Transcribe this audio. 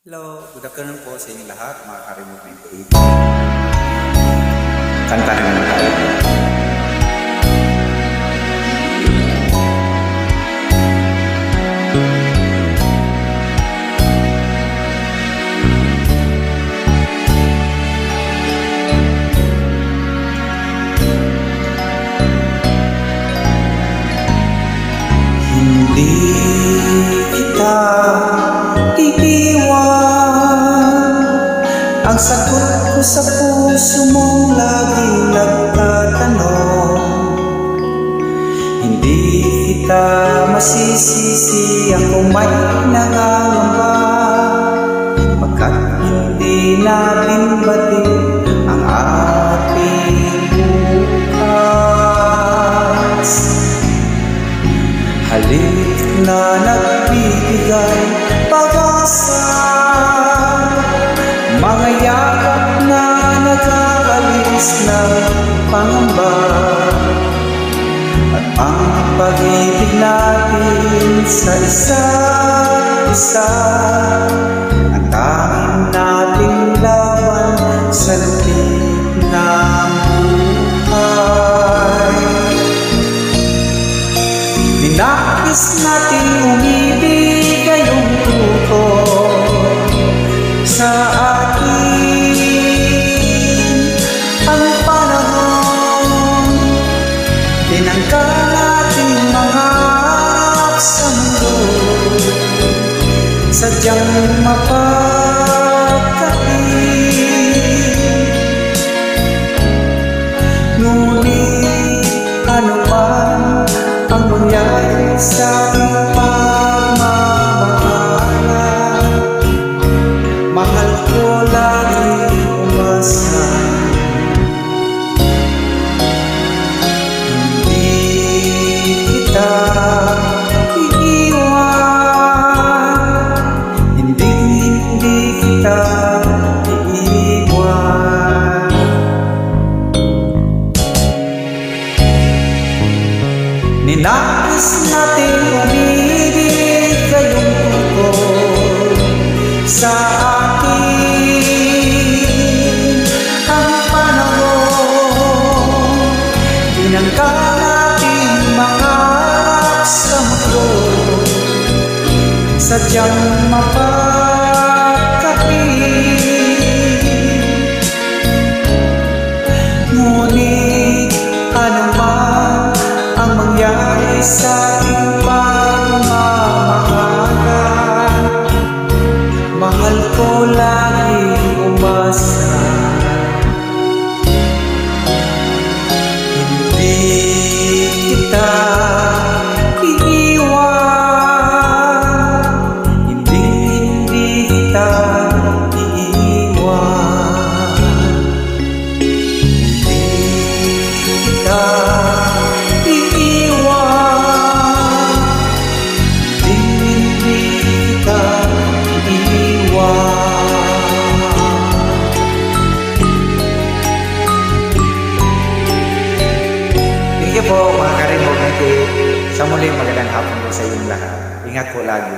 Hello, good afternoon po sa inyong lahat, mga ka-remote 98. Kanta na naman tayo. Hindi kita iiwan, ang sagot ko sa puso mong laging nagtatanong. Hindi kita masisisi, ako may nangangamba, pagkat hindi natin batid ang ating bukas. Halik na nagbibigay pag-asa, mga yakap na nag-aalis ng pangamba, at ang pag-ibig natin sa isa't isa, ang tanging nating laban sa lupit ng buhay. Ninais nating umibig ngayong tukoy sa atin ang panahon. Tinangka natin mga harap sa mundo, sadyang mapagkait. Ngunit ano man ang mangyari sa ating pagmamahalan, mahal ko lagi umasa. Hindi kita iiwan, hindi kita iiwan. Ninais natin umibig ngayong tukoy sa atin ang panahon. Tinangka natin mga harap sa mundo, sadyang mapagkait. Ngunit ano man ang mangyari sa ating pagmamahalan, mahal ko lagi umasa. Hindi kita iiwan, hindi kita iiwan, hindi kita iiwan, hindi kita iiwan. Thank you po mga ka-remote 98. Sa muling magandang hapon po sa inyong lahat. Ingat po lagi.